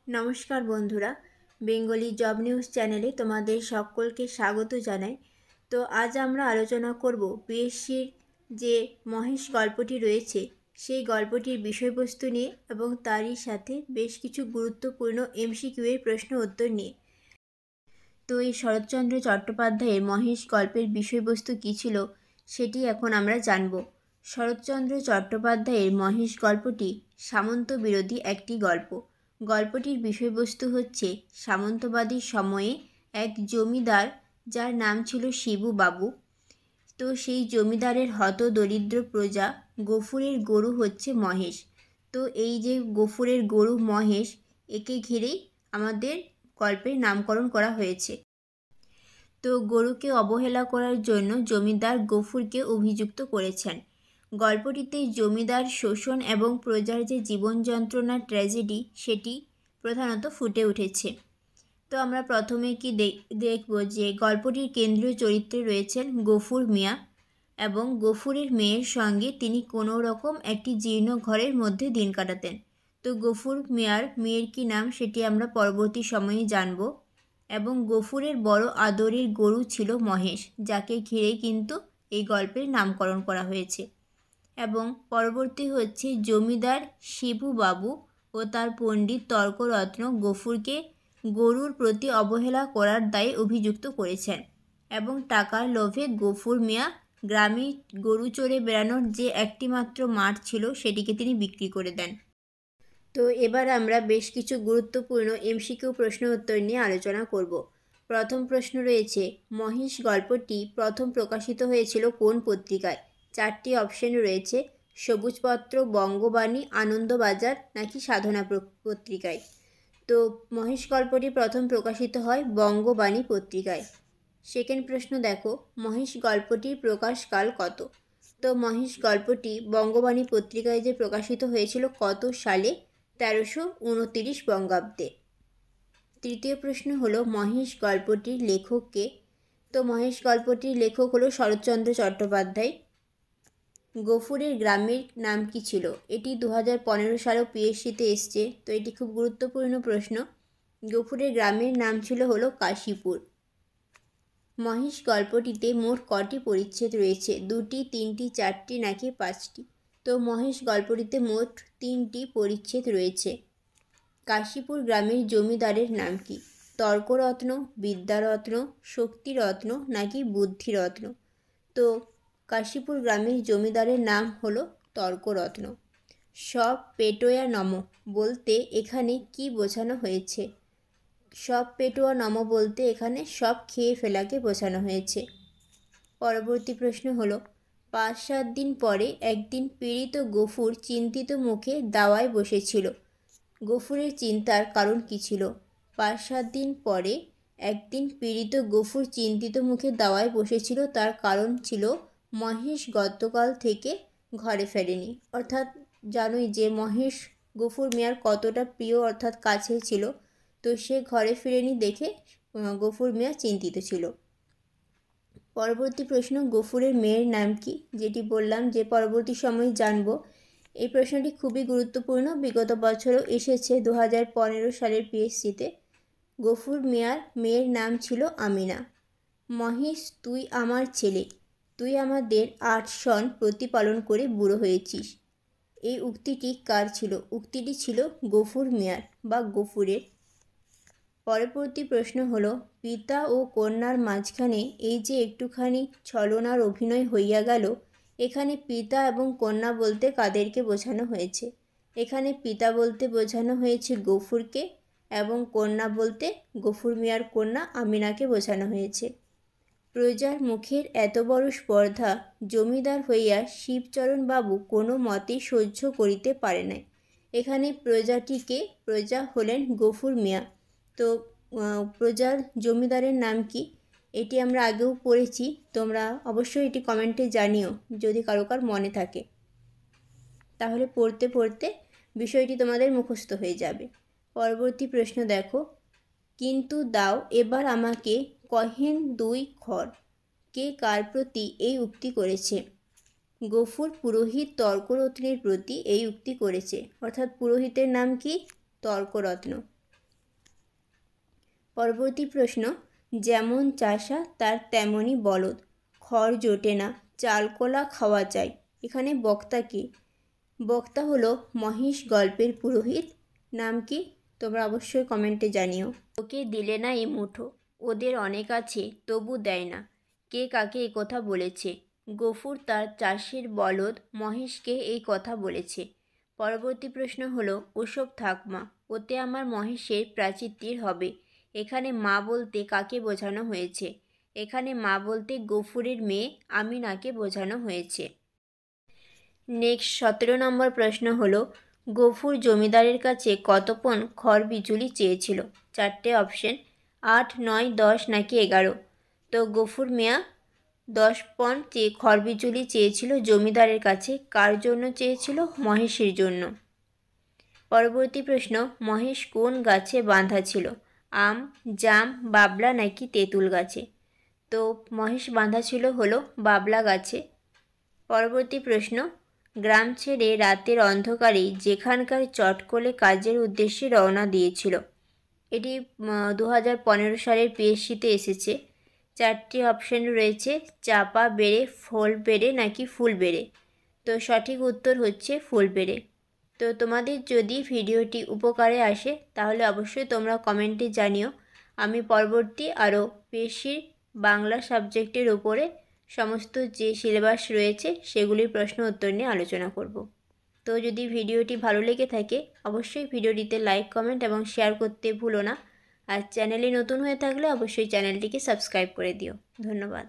নমস্কার বন্ধুরা, Bengali job news চ্যানেলে তোমাদের সকলকে স্বাগত জানাই। তো আজ আমরা আলোচনা করব পিএসসির যে মহেশ গল্পটি রয়েছে সেই গল্পটির বিষয়বস্তু নিয়ে এবং তারই সাথে বেশ কিছু গুরুত্বপূর্ণ এমসিকিউ এর প্রশ্ন উত্তর নিয়ে। তো এই শরৎচন্দ্র চট্টোপাধ্যায়ের মহেশ গল্পের বিষয়বস্তু কী ছিল সেটি এখন আমরা জানব। শরৎচন্দ্র চট্টোপাধ্যায়ের মহেশ গল্পটি সামন্ত বিরোধী একটি গল্প। গল্পটির বিষয়বস্তু হচ্ছে সামন্তবাদী সময়ে এক জমিদার যার নাম ছিল শিবু বাবু। তো সেই জমিদারের হতদরিদ্র প্রজা গফুরের গরু হচ্ছে মহেশ। তো এই যে গফুরের গরু মহেশ, একে ঘিরেই আমাদের গল্পের নামকরণ করা হয়েছে। তো গরুকে অবহেলা করার জন্য জমিদার গফুরকে অভিযুক্ত করেছেন। গল্পটিতে জমিদার শোষণ এবং প্রজার যে জীবন যন্ত্রণার ট্র্যাজেডি সেটি প্রধানত ফুটে উঠেছে। তো আমরা প্রথমে কি দেখব যে গল্পটির কেন্দ্রীয় চরিত্রে রয়েছেন গফুর মিয়া এবং গফুরের মেয়ের সঙ্গে তিনি কোনো রকম একটি জীর্ণ ঘরের মধ্যে দিন কাটাতেন। তো গফুর মিয়ার মেয়ের কী নাম সেটি আমরা পরবর্তী সময়ে জানব। এবং গফুরের বড় আদরের গরু ছিল মহেশ, যাকে ঘিরে কিন্তু এই গল্পের নামকরণ করা হয়েছে। এবং পরবর্তী হচ্ছে জমিদার শিবু বাবু ও তার পণ্ডিত তর্করত্ন গফুরকে গরুর প্রতি অবহেলা করার দায়ে অভিযুক্ত করেছেন এবং টাকার লোভে গফুর মিয়া গ্রামে গরু চড়ে বেড়ানোর যে একটি মাত্র মাঠ ছিল সেটিকে তিনি বিক্রি করে দেন। তো এবার আমরা বেশ কিছু গুরুত্বপূর্ণ এমসিকিউ প্রশ্ন উত্তর নিয়ে আলোচনা করব। প্রথম প্রশ্ন রয়েছে, মহেশ গল্পটি প্রথম প্রকাশিত হয়েছিল কোন পত্রিকায়? চারটি অপশন রয়েছে, সবুজপত্র, বঙ্গবাণী, আনন্দবাজার নাকি সাধনা পত্রিকায়। তো মহেশ গল্পটি প্রথম প্রকাশিত হয় বঙ্গবাণী পত্রিকায়। সেকেন্ড প্রশ্ন দেখো, মহেশ গল্পটির প্রকাশকাল কত? তো মহেশ গল্পটি বঙ্গবাণী পত্রিকায় যে প্রকাশিত হয়েছিল কত সালে? 1329 বঙ্গাব্দে। তৃতীয় প্রশ্ন হলো, মহেশ গল্পটির লেখক কে? তো মহেশ গল্পটির লেখক হলো শরৎচন্দ্র চট্টোপাধ্যায়। গফুরের গ্রামের নাম কি ছিল? এটি 2015 সালেও পিএসসিতে এসছে, তো এটি খুব গুরুত্বপূর্ণ প্রশ্ন। গফুরের গ্রামের নাম ছিল হলো কাশীপুর। মহেশ গল্পটিতে মোট কটি পরিচ্ছেদ রয়েছে? 2টি, 3টি, 4টি নাকি 5টি? তো মহেশ গল্পটিতে মোট 3টি পরিচ্ছেদ রয়েছে। কাশীপুর গ্রামের জমিদারের নাম কি? তর্করত্ন, বিদ্যারত্ন, শক্তিরত্ন নাকি বুদ্ধিরত্ন? তো কাশীপুর গ্রামের জমিদারের নাম হলো তর্করত্ন। সব পেটোয়া নম বলতে এখানে কি বোঝানো হয়েছে? সব পেটোয়া নম বলতে এখানে সব খেয়ে ফেলাকে বোঝানো হয়েছে। পরবর্তী প্রশ্ন হলো, 5-7 দিন পরে একদিন পীড়িত গফুর চিন্তিত মুখে দাওয়ায় বসেছিল। গফুরের চিন্তার কারণ কী ছিল? 5-7 দিন পরে একদিন পীড়িত গফুর চিন্তিত মুখে দাওয়ায় বসেছিল, তার কারণ ছিল মহেশ গতকাল থেকে ঘরে ফেরেনি। অর্থাৎ জানোই যে মহেশ গফুর মিয়ার কতটা প্রিয়, অর্থাৎ কাছে ছিল। তো সে ঘরে ফিরেনি দেখে গফুর মিয়া চিন্তিত ছিল। পরবর্তী প্রশ্ন, গফুরের মেয়ের নাম কি? যেটি বললাম যে পরবর্তী সময় জানব। এই প্রশ্নটি খুবই গুরুত্বপূর্ণ, বিগত বছরও এসেছে 2015 সালের পিএসসিতে। গফুর মিয়ার মেয়ের নাম ছিল আমিনা। মহেশ, তুই আমার ছেলে, তুই আমাদের 8 সন প্রতিপালন করে বুড়ো হয়েছিস। এই উক্তিটি কার ছিল? উক্তিটি ছিল গফুর মিয়ার বা গফুরের। পরবর্তী প্রশ্ন হলো, পিতা ও কন্যার মাঝখানে এই যে একটুখানি ছলনার অভিনয় হইয়া গেল, এখানে পিতা এবং কন্যা বলতে কাদেরকে বোঝানো হয়েছে? এখানে পিতা বলতে বোঝানো হয়েছে গফুরকে এবং কন্যা বলতে গফুর মিয়ার কন্যা আমিনাকে বোঝানো হয়েছে। প্রজার মুখের এত বড় স্পর্ধা জমিদার হইয়া শিবচরণ বাবু কোনো মতেই সহ্য করিতে পারে নাই। এখানে প্রজা হলেন গফুর মিয়া। তো প্রজার জমিদারের নাম কি? এটি আমরা আগেও পড়েছি, তোমরা অবশ্যই এটি কমেন্টে জানিও যদি কারো মনে থাকে, তাহলে পড়তে পড়তে বিষয়টি তোমাদের মুখস্থ হয়ে যাবে। পরবর্তী প্রশ্ন দেখো, কিন্তু দাও এবার আমাকে কহেন 2 খড়, কে কার প্রতি এই উক্তি করেছে? গফুর পুরোহিত তর্করত্নের প্রতি এই উক্তি করেছে। অর্থাৎ পুরোহিতের নাম কি? তর্করত্ন। পরবর্তী প্রশ্ন, যেমন চাষা তার তেমনই বলদ, খড় জোটে না, চালকোলা খাওয়া চাই। এখানে বক্তা কে? বক্তা হলো মহিষ গল্পের পুরোহিত। নাম কি? তোমরা অবশ্যই কমেন্টে জানিও। ওকে দিলে না এই মুঠো, ওদের অনেক আছে তবু দেয় না। কে কাকে এই কথা বলেছে? গফুর তার চাষের বলদ মহেশকে এই কথা বলেছে। পরবর্তী প্রশ্ন হলো, ওসব থাক মা, ওতে আমার মহেশের প্রাচিত্তির হবে। এখানে মা বলতে কাকে বোঝানো হয়েছে? এখানে মা বলতে গফুরের মেয়ে আমিনাকে বোঝানো হয়েছে। নেক্সট 17 নম্বর প্রশ্ন হলো, গফুর জমিদারের কাছে কত পণ খড় বিচুলি চেয়েছিল? 4টে অপশন, 8, 9, 10 নাকি 11। তো গফুর মিয়া 10 পণ খড় বিচুলি চেয়েছিল জমিদারের কাছে। কার জন্য চেয়েছিল? মহেশের জন্য। পরবর্তী প্রশ্ন, মহেশ কোন গাছে বাঁধা ছিল? আম, জাম, বাবলা নাকি তেঁতুল গাছে? তো মহেশ বাঁধা ছিল হলো বাবলা গাছে। পরবর্তী প্রশ্ন, গ্রাম ছেড়ে রাতের অন্ধকারেই যেখানকার চটকলে কাজের উদ্দেশ্যে রওনা দিয়েছিল। এটি 2015 সালের পিএসসিতে এসেছে। 4টি অপশন রয়েছে, চাপা বেড়ে, ফল বেড়ে নাকি ফুল বেড়ে। তো সঠিক উত্তর হচ্ছে ফুল বেড়ে। তো তোমাদের যদি ভিডিওটি উপকারে আসে তাহলে অবশ্যই তোমরা কমেন্টে জানিও। আমি পরবর্তী আরও পিএসসির বাংলা সাবজেক্টের উপরে সমস্ত যে সিলেবাস রয়েছে সেগুলির প্রশ্ন উত্তর নিয়ে আলোচনা করব। তো যদি ভিডিওটি ভালো লেগে থাকে অবশ্যই ভিডিওটিতে লাইক, কমেন্ট এবং শেয়ার করতে ভুলো না। আর চ্যানেলে নতুন হয়ে থাকলে অবশ্যই চ্যানেলটিকে সাবস্ক্রাইব করে দিও। ধন্যবাদ।